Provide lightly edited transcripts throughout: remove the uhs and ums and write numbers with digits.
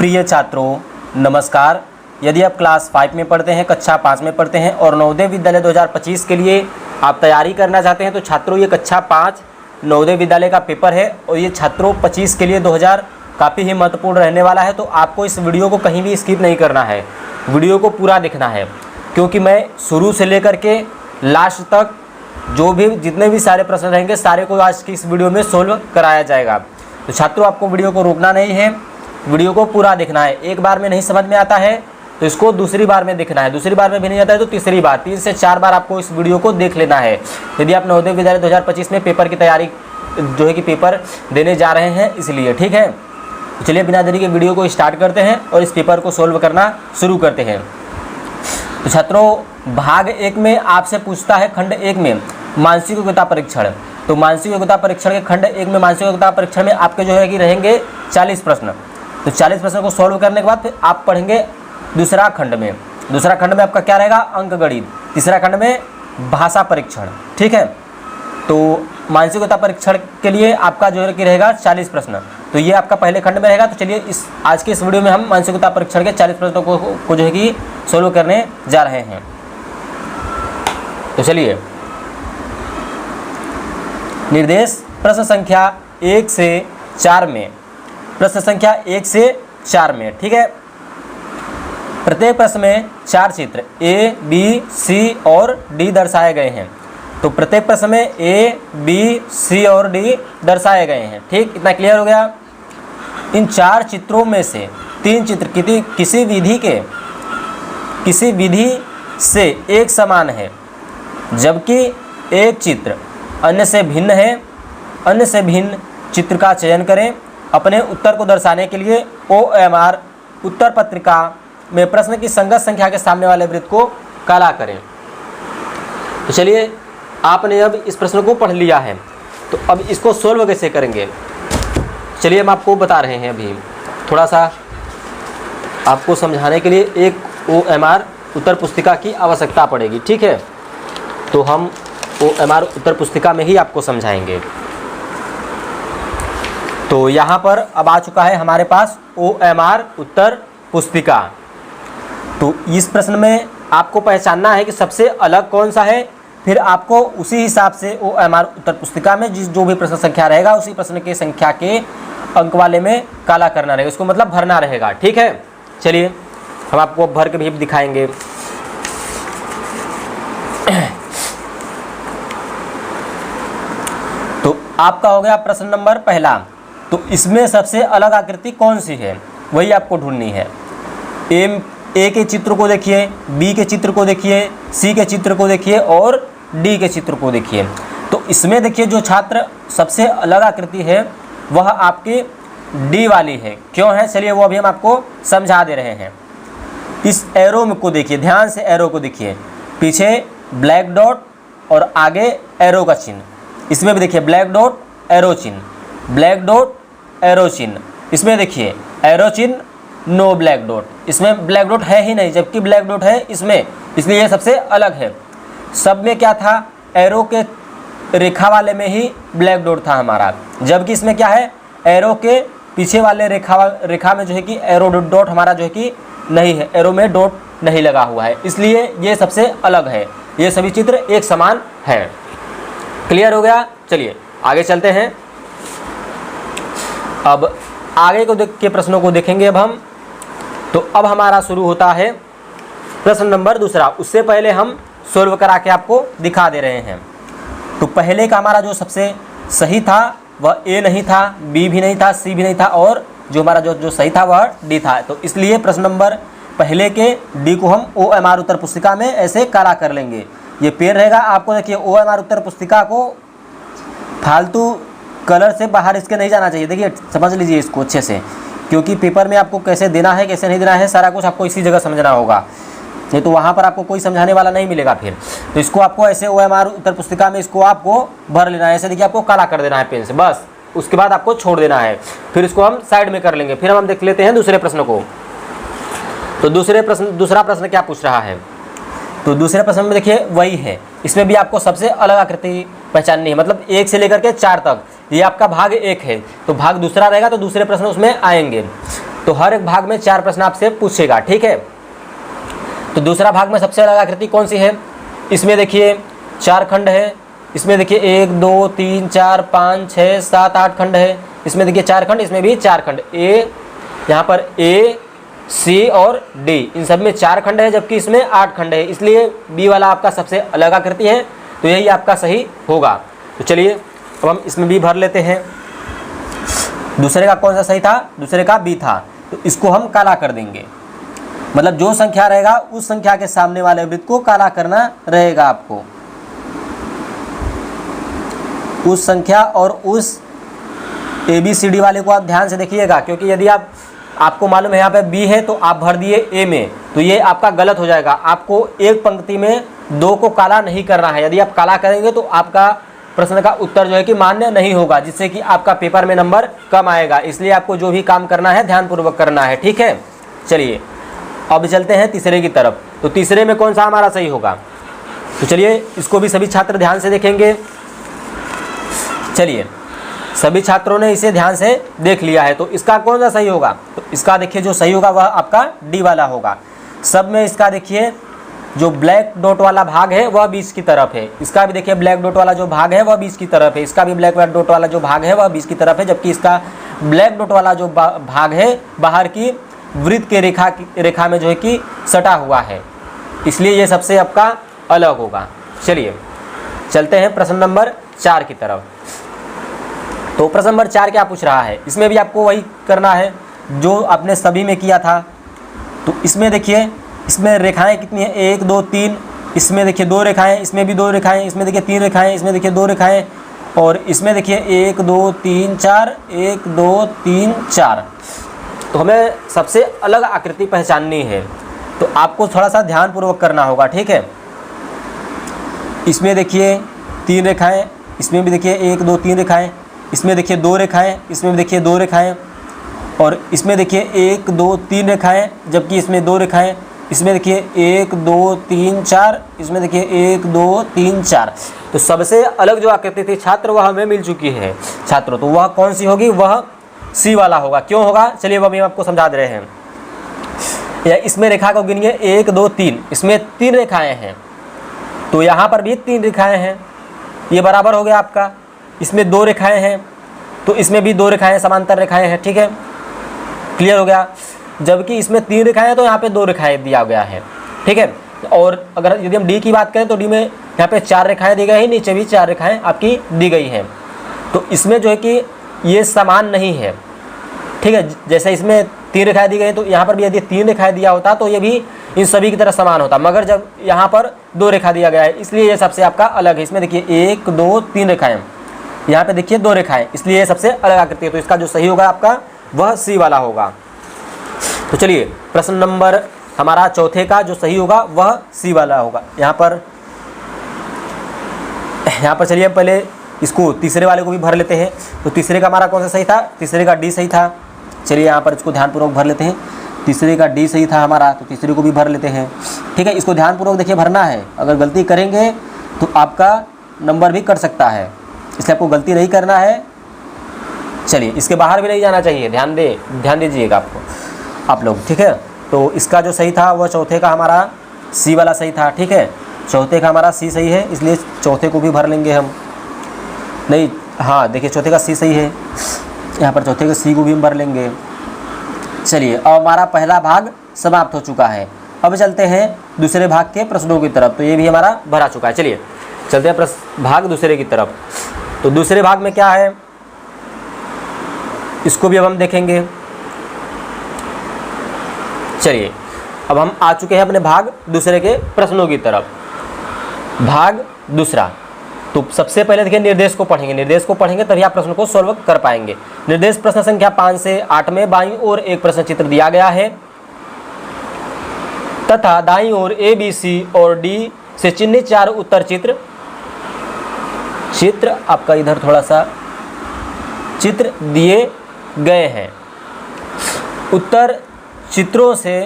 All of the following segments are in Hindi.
प्रिय छात्रों नमस्कार। यदि आप क्लास 5 में पढ़ते हैं, कक्षा 5 में पढ़ते हैं और नवोदय विद्यालय 2025 के लिए आप तैयारी करना चाहते हैं तो छात्रों ये कक्षा 5 नवोदय विद्यालय का पेपर है और ये छात्रों 25 के लिए 2000 काफ़ी ही महत्वपूर्ण रहने वाला है। तो आपको इस वीडियो को कहीं भी स्किप नहीं करना है, वीडियो को पूरा देखना है, क्योंकि मैं शुरू से लेकर के लास्ट तक जो भी जितने भी सारे प्रश्न रहेंगे सारे को आज की इस वीडियो में सोल्व कराया जाएगा। तो छात्रों आपको वीडियो को रोकना नहीं है, वीडियो को पूरा देखना है। एक बार में नहीं समझ में आता है तो इसको दूसरी बार में देखना है, दूसरी बार में भी नहीं आता है तो तीसरी बार, 3 से 4 बार आपको इस वीडियो को देख लेना है। यदि आप नवोदय विद्यालय 2025 में पेपर की तैयारी जो है कि पेपर देने जा रहे हैं इसलिए, ठीक है। चलिए बिना देरी के वीडियो को स्टार्ट करते हैं और इस पेपर को सोल्व करना शुरू करते हैं। तो छात्रों भाग 1 में आपसे पूछता है खंड 1 में मानसिक योग्यता परीक्षण। तो मानसिक योग्यता परीक्षण के खंड 1 में मानसिक योग्यता परीक्षण में आपके जो है कि रहेंगे 40 प्रश्न। तो 40 प्रश्नों को सॉल्व करने के बाद फिर आप पढ़ेंगे दूसरा खंड में। दूसरा खंड में आपका क्या रहेगा? अंक गणित। तीसरा खंड में भाषा परीक्षण, ठीक है। तो मानसिक योग्यता परीक्षण के लिए आपका जो है कि रहेगा 40 प्रश्न। तो ये आपका पहले खंड में रहेगा। तो चलिए इस आज के इस वीडियो में हम मानसिक योग्यता परीक्षण के 40 प्रश्नों को जो है कि सॉल्व करने जा रहे हैं। तो चलिए निर्देश प्रश्न संख्या 1 से 4 में, प्रश्न संख्या 1 से 4 में, ठीक है। प्रत्येक प्रश्न में 4 चित्र ए, बी, सी और डी दर्शाए गए हैं। तो प्रत्येक प्रश्न में ए, बी, सी और डी दर्शाए गए हैं, ठीक। इतना क्लियर हो गया। इन 4 चित्रों में से 3 चित्र किसी विधि से एक समान है, जबकि एक चित्र अन्य से भिन्न है। अन्य से भिन्न चित्र का चयन करें। अपने उत्तर को दर्शाने के लिए OMR उत्तर पत्रिका में प्रश्न की संगत संख्या के सामने वाले वृत्त को काला करें। तो चलिए आपने अब इस प्रश्न को पढ़ लिया है, तो अब इसको सोल्व कैसे करेंगे चलिए हम आपको बता रहे हैं। अभी थोड़ा सा आपको समझाने के लिए एक OMR उत्तर पुस्तिका की आवश्यकता पड़ेगी, ठीक है। तो हम OMR उत्तर पुस्तिका में ही आपको समझाएंगे। तो यहाँ पर अब आ चुका है हमारे पास OMR उत्तर पुस्तिका। तो इस प्रश्न में आपको पहचानना है कि सबसे अलग कौन सा है, फिर आपको उसी हिसाब से OMR उत्तर पुस्तिका में जो भी प्रश्न संख्या रहेगा उसी प्रश्न की संख्या के अंक वाले में काला करना रहेगा, उसको मतलब भरना रहेगा, ठीक है। चलिए हम आपको भर के भी दिखाएंगे। तो आपका हो गया प्रश्न नंबर पहला। तो इसमें सबसे अलग आकृति कौन सी है वही आपको ढूंढनी है। ए के चित्र को देखिए, बी के चित्र को देखिए, सी के चित्र को देखिए और डी के चित्र को देखिए। तो इसमें देखिए जो छात्र सबसे अलग आकृति है वह आपकी डी वाली है। क्यों है चलिए वो अभी हम आपको समझा दे रहे हैं। इस एरो को देखिए, ध्यान से एरो को देखिए, पीछे ब्लैक डॉट और आगे एरो का चिन्ह। इसमें भी देखिए ब्लैक डॉट एरो चिन्ह, ब्लैक डॉट एरो चिन्ह। इसमें देखिए एरो चिन्ह, नो ब्लैक डॉट। इसमें ब्लैक डॉट है ही नहीं, जबकि ब्लैक डॉट है इसमें, इसलिए ये सबसे अलग है। सब में क्या था? एरो के रेखा वाले में ही ब्लैक डॉट था हमारा, जबकि इसमें क्या है? एरो के पीछे वाले रेखा में जो है कि एरो डॉट हमारा जो है कि नहीं है, एरो में डॉट नहीं लगा हुआ है, इसलिए ये सबसे अलग है। ये सभी चित्र एक समान है। क्लियर हो गया? चलिए आगे चलते हैं। अब आगे के प्रश्नों को देखेंगे अब हम। तो अब हमारा शुरू होता है प्रश्न नंबर दूसरा। उससे पहले हम सोल्व करा के आपको दिखा दे रहे हैं। तो पहले का हमारा जो सबसे सही था वह ए नहीं था, बी भी नहीं था, सी भी नहीं था और जो हमारा जो सही था वह डी था। तो इसलिए प्रश्न नंबर पहले के डी को हम OMR उत्तर पुस्तिका में ऐसे काला कर लेंगे। ये पेन रहेगा आपको, देखिए OMR उत्तर पुस्तिका को फालतू कलर से बाहर इसके नहीं जाना चाहिए। देखिए समझ लीजिए इसको अच्छे से, क्योंकि पेपर में आपको कैसे देना है कैसे नहीं देना है सारा कुछ आपको इसी जगह समझना होगा, नहीं तो वहाँ पर आपको कोई समझाने वाला नहीं मिलेगा फिर। तो इसको आपको ऐसे OMR उत्तर पुस्तिका में इसको आपको भर लेना है। ऐसे देखिए आपको काला कर देना है पेन से, बस उसके बाद आपको छोड़ देना है। फिर इसको हम साइड में कर लेंगे। फिर हम देख लेते हैं दूसरे प्रश्न को। तो दूसरा प्रश्न क्या पूछ रहा है? तो दूसरे प्रश्न में देखिए वही है, इसमें भी आपको सबसे अलग आकृति पहचाननी है, मतलब 1 से लेकर के 4 तक। ये आपका भाग 1 है, तो भाग दूसरा रहेगा तो दूसरे प्रश्न उसमें आएंगे। तो हर एक भाग में 4 प्रश्न आपसे पूछेगा, ठीक है। तो दूसरा भाग में सबसे अलग आकृति कौन सी है, इसमें देखिए 4 खंड है, इसमें देखिए 1 2 3 4 5 6 7 8 खंड है, इसमें देखिए 4 खंड, इसमें भी 4 खंड, ए यहाँ पर ए सी और डी, इन सब में 4 खंड है, जबकि इसमें 8 खंड है, इसलिए बी वाला आपका सबसे अलग आकृति है, तो यही आपका सही होगा। तो चलिए अब हम इसमें भी भर लेते हैं। दूसरे का कौन सा सही था, दूसरे का बी था, तो इसको हम काला कर देंगे, मतलब जो संख्या रहेगा उस संख्या के सामने वाले वृत्त को काला करना रहेगा आपको, उस संख्या और उस ABCD वाले को आप ध्यान से देखिएगा, क्योंकि यदि आपको मालूम है यहाँ पे बी है तो आप भर दिए ए में, तो ये आपका गलत हो जाएगा। आपको एक पंक्ति में 2 को काला नहीं करना है, यदि आप काला करेंगे तो आपका प्रश्न का उत्तर जो है कि मान्य नहीं होगा, जिससे कि आपका पेपर में नंबर कम आएगा। इसलिए आपको जो भी काम करना है ध्यानपूर्वक करना है, ठीक है। चलिए अब चलते हैं तीसरे की तरफ। तो तीसरे में कौन सा हमारा सही होगा, तो चलिए इसको भी सभी छात्र ध्यान से देखेंगे। चलिए सभी छात्रों ने इसे ध्यान से देख लिया है, तो इसका कौन सा सही होगा, तो इसका देखिए जो सही होगा वह आपका डी वाला होगा। सब में इसका देखिए जो ब्लैक डॉट वाला भाग है वह बीच की तरफ है, इसका भी देखिए ब्लैक डॉट वाला जो भाग है वह बीच की तरफ है, इसका भी ब्लैक डॉट वाला जो भाग है वह बीच की तरफ है, जबकि इसका ब्लैक डॉट वाला जो भाग है बाहर की वृत्त के रेखा में जो है कि सटा हुआ है, इसलिए ये सबसे आपका अलग होगा। चलिए चलते हैं प्रश्न नंबर 4 की तरफ। तो प्रश्न नंबर 4 क्या पूछ रहा है, इसमें भी आपको वही करना है जो आपने सभी में किया था। तो इसमें देखिए इसमें रेखाएं कितनी है, 1 2 3, इसमें देखिए 2 रेखाएं, इसमें भी 2 रेखाएं, इसमें देखिए 3 रेखाएं, इसमें देखिए 2 रेखाएं, और इसमें देखिए 1 2 3 4, 1 2 3 4। तो हमें सबसे अलग आकृति पहचाननी है, तो आपको थोड़ा सा ध्यानपूर्वक करना होगा, ठीक है। इसमें देखिए 3 रेखाएं, इसमें भी देखिए 1 2 3 रेखाएं, इसमें देखिए 2 रेखाएं, इसमें भी देखिए 2 रेखाएं, और इसमें देखिए 1 2 3 रेखाएं, जबकि इसमें 2 रेखाएं, इसमें देखिए 1 2 3 4, इसमें देखिए 1 2 3 4। तो सबसे अलग जो आकृति थी छात्र वह हमें मिल चुकी है छात्रों, तो वह कौन सी होगी, वह सी वाला होगा। क्यों होगा, चलिए वह भी हम आपको समझा दे रहे हैं। या इसमें रेखा को गिनिए 1 2 3, इसमें 3 रेखाएं हैं, तो यहाँ पर भी 3 रेखाएं हैं, ये बराबर हो गया आपका। इसमें 2 रेखाएं हैं, तो इसमें भी 2 रेखाएं समांतर रेखाएं हैं, ठीक है, क्लियर हो गया। जबकि इसमें 3 रेखाएं हैं तो यहाँ पे 2 रेखाएं दिया गया है, ठीक है। और अगर यदि हम डी की बात करें तो डी में यहाँ पे 4 रेखाएं दी गई है, नीचे भी 4 रेखाएं आपकी दी गई हैं। तो इसमें जो है कि ये समान नहीं है, ठीक है। जैसे इसमें 3 रेखाएं दी गई हैं, तो यहाँ पर भी यदि 3 रेखाएं दिया होता तो ये भी इन सभी की तरह समान होता, मगर जब यहाँ पर 2 रेखा दिया गया है इसलिए ये सबसे आपका अलग है। इसमें देखिए 1 2 3 रेखाएं, यहाँ पे देखिए 2 रेखाएं, इसलिए ये सबसे अलग आकृति है। तो इसका जो सही होगा आपका वह सी वाला होगा। तो चलिए प्रश्न नंबर हमारा चौथे का जो सही होगा वह सी वाला होगा। यहाँ पर चलिए पहले इसको तीसरे वाले को भी भर लेते हैं। तो तीसरे का हमारा कौन सा सही था, तीसरे का डी सही था। चलिए यहाँ पर इसको ध्यानपूर्वक भर लेते हैं। तीसरे का डी सही था हमारा, तो तीसरे को भी भर लेते हैं, ठीक है। इसको ध्यानपूर्वक देखिए भरना है, अगर गलती करेंगे तो आपका नंबर भी कट सकता है, इसलिए आपको गलती नहीं करना है। चलिए इसके बाहर भी नहीं जाना चाहिए, ध्यान दीजिएगा आप लोग, ठीक है। तो इसका जो सही था वह चौथे का हमारा सी वाला सही था, ठीक है। चौथे का हमारा सी सही है, इसलिए चौथे को भी भर लेंगे हम। नहीं, हाँ देखिए चौथे का सी सही है, यहाँ पर चौथे का सी को भी हम भर लेंगे। चलिए अब हमारा पहला भाग समाप्त हो चुका है। अब चलते हैं दूसरे भाग के प्रश्नों की तरफ। तो ये भी हमारा भरा चुका है। चलिए चलते हैं भाग दूसरे की तरफ। तो दूसरे भाग में क्या है इसको भी अब हम देखेंगे। चलिए अब हम आ चुके हैं अपने भाग दूसरे के प्रश्नों की तरफ। भाग दूसरा, तो सबसे पहले देखिए निर्देश को पढ़ेंगे। निर्देश को पढ़ेंगे तभी आप प्रश्न को सॉल्व कर पाएंगे। निर्देश प्रश्न संख्या 5 से 8 में बाईं ओर एक प्रश्न चित्र दिया गया है तथा दाईं ओर ए बी सी और डी से चिन्हित 4 उत्तर चित्र आपका इधर थोड़ा सा चित्र दिए गए हैं। उत्तर चित्रों से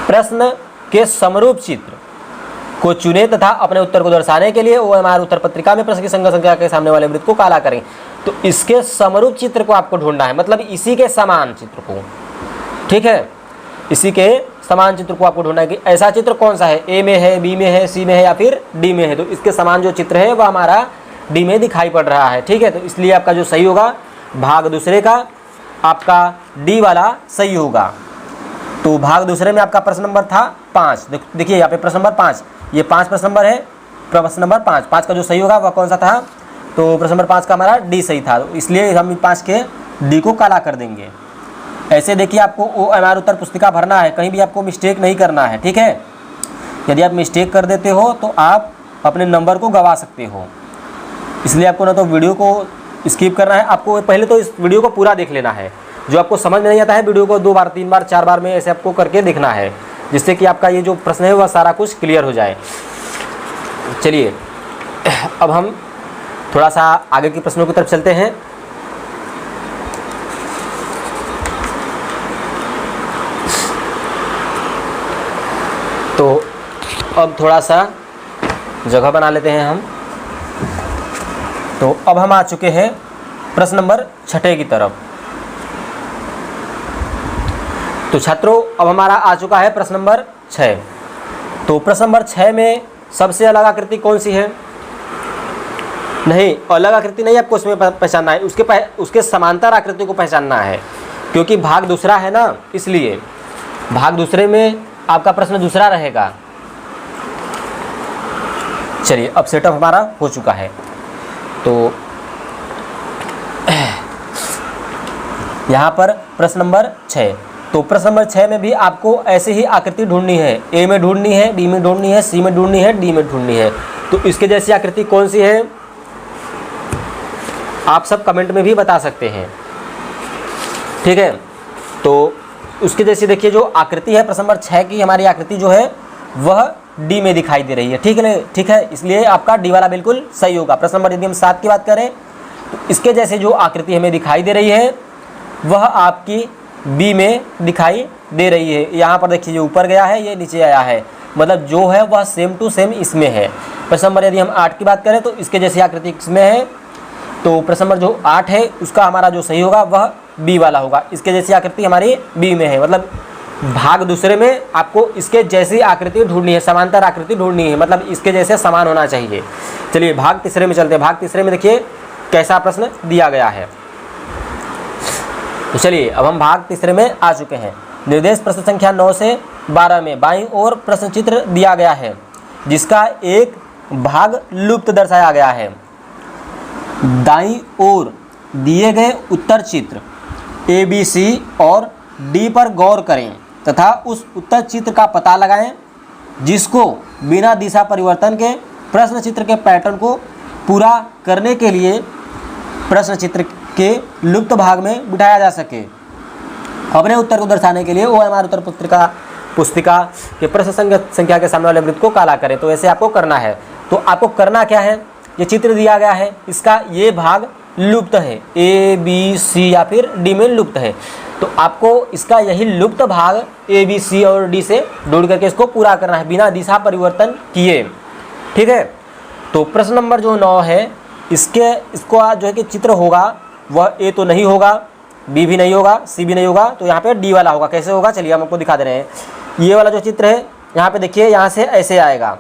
प्रश्न के समरूप चित्र को चुने तथा अपने उत्तर को दर्शाने के लिए OMR उत्तर पत्रिका में प्रश्न की संख्या के सामने वाले वृत्त को काला करें। तो इसके समरूप चित्र को आपको ढूंढना है, मतलब इसी के समान चित्र को, ठीक है, इसी के समान चित्र को आपको ढूंढना है कि ऐसा चित्र कौन सा है, ए में है, बी में है, सी में है या फिर डी में है। तो इसके समान जो चित्र है वह हमारा डी में दिखाई पड़ रहा है, ठीक है। तो इसलिए आपका जो सही होगा भाग दूसरे का आपका डी वाला सही होगा। तो भाग दूसरे में आपका प्रश्न नंबर था 5। देखिए यहाँ पे प्रश्न नंबर 5, ये 5 प्रश्न नंबर है, प्रश्न नंबर 5 का जो सही होगा वह कौन सा था, तो प्रश्न नंबर 5 का हमारा डी सही था। तो इसलिए हम 5 के डी को काला कर देंगे। ऐसे देखिए आपको OMR उत्तर पुस्तिका भरना है, कहीं भी आपको मिस्टेक नहीं करना है, ठीक है। यदि आप मिस्टेक कर देते हो तो आप अपने नंबर को गंवा सकते हो। इसलिए आपको ना तो वीडियो को स्किप करना है, आपको पहले तो इस वीडियो को पूरा देख लेना है। जो आपको समझ में नहीं आता है वीडियो को 2 बार 3 बार 4 बार में ऐसे आपको करके देखना है, जिससे कि आपका ये जो प्रश्न है वह सारा कुछ क्लियर हो जाए। चलिए अब हम थोड़ा सा आगे के प्रश्नों की तरफ चलते हैं। तो अब थोड़ा सा जगह बना लेते हैं हम। तो अब हम आ चुके हैं प्रश्न नंबर 6 की तरफ। तो छात्रों अब हमारा आ चुका है प्रश्न नंबर 6। तो प्रश्न नंबर 6 में सबसे अलग आकृति कौन सी है? नहीं, अलग आकृति नहीं आपको उसमें पहचानना है, उसके समांतर आकृति को पहचानना है, क्योंकि भाग दूसरा है ना, इसलिए भाग दूसरे में आपका प्रश्न दूसरा रहेगा। चलिए अब सेटअप हमारा हो चुका है। तो यहाँ पर प्रश्न नंबर 6, तो प्रश्न नंबर 6 में भी आपको ऐसे ही आकृति ढूंढनी है। ए में ढूंढनी है, बी में ढूंढनी है, सी में ढूंढनी है, डी में ढूंढनी है। तो इसके जैसी आकृति कौन सी है आप सब कमेंट में भी बता सकते हैं, ठीक है। तो उसके जैसी देखिए जो आकृति है प्रश्न नंबर 6 की, हमारी आकृति जो है वह डी में दिखाई दे रही है, ठीक है। इसलिए आपका डी वाला बिल्कुल सही होगा। प्रश्न नंबर यदि हम 7 की बात करें तो इसके जैसे जो आकृति हमें दिखाई दे रही है वह आपकी बी में दिखाई दे रही है। यहाँ पर देखिए ये ऊपर गया है, ये नीचे आया है, मतलब जो है वह सेम टू सेम इसमें है। प्रश्न नंबर यदि हम 8 की बात करें तो इसके जैसी आकृति इसमें है। तो प्रश्न नंबर जो 8 है उसका हमारा जो सही होगा वह बी वाला होगा। इसके जैसी आकृति हमारी बी में है, मतलब भाग दूसरे में आपको इसके जैसी आकृति ढूंढनी है, समांतर आकृति ढूंढनी है, मतलब इसके जैसे समान होना चाहिए। चलिए भाग तीसरे में चलते हैं। भाग तीसरे में देखिए कैसा प्रश्न दिया गया है। तो चलिए अब हम भाग तीसरे में आ चुके हैं। निर्देश प्रश्न संख्या 9 से 12 में बाईं ओर प्रश्न चित्र दिया गया है, जिसका एक भाग लुप्त दर्शाया गया है। दाईं ओर दिए गए उत्तर चित्र A, B, C और D पर गौर करें तथा उस उत्तर चित्र का पता लगाएं, जिसको बिना दिशा परिवर्तन के प्रश्न चित्र के पैटर्न को पूरा करने के लिए प्रश्न चित्र के लुप्त भाग में बिठाया जा सके। अपने उत्तर को दर्शाने के लिए OMR उत्तर पुस्तिका के प्रश्न संख्या के सामने वाले वृत्त को काला करें। तो ऐसे आपको करना है। तो आपको करना क्या है, ये चित्र दिया गया है, इसका ये भाग लुप्त है, A, B, C या फिर D में लुप्त है। तो आपको इसका यही लुप्त भाग A, B, C और D से ढूंढ करके इसको पूरा करना है बिना दिशा परिवर्तन किए, ठीक है। तो प्रश्न नंबर जो 9 है इसको जो है कि चित्र होगा वह A तो नहीं होगा, B भी नहीं होगा, C भी नहीं होगा, तो यहाँ पे D वाला होगा। कैसे होगा चलिए हम आपको दिखा दे रहे हैं। ये वाला जो चित्र है यहाँ पे देखिए, यहाँ से ऐसे आएगा,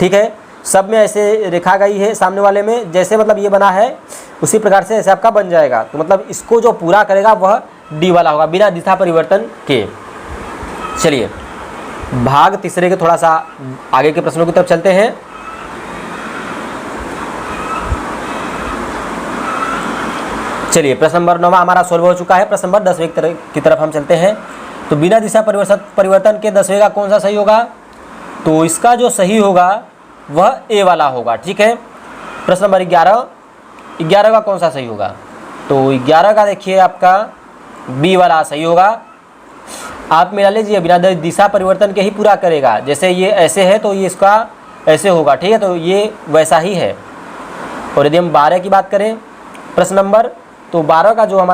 ठीक है। सब में ऐसे रेखा गई है, सामने वाले में जैसे मतलब ये बना है उसी प्रकार से ऐसे आपका बन जाएगा। तो मतलब इसको जो पूरा करेगा वह डी वाला होगा बिना दिशा परिवर्तन के। चलिए भाग तीसरे के थोड़ा सा आगे के प्रश्नों की तरफ चलते हैं। चलिए प्रश्न नंबर 9 हमारा सोल्व हो चुका है। प्रश्न नंबर 10वें की तरफ हम चलते हैं। तो बिना दिशा परिवर्तन के 10वें का कौन सा सही होगा? तो इसका जो सही होगा वह ए वाला होगा, ठीक है। प्रश्न नंबर 11 का कौन सा सही होगा? तो 11 का देखिए आपका बी वाला सही होगा। आप मिला लीजिए, बिना दिशा परिवर्तन के ही पूरा करेगा। जैसे ये ऐसे है तो ये इसका ऐसे होगा, ठीक है। तो ये वैसा ही है। और यदि हम 12 की बात करें प्रश्न नंबर, तो 12 का जो हमारा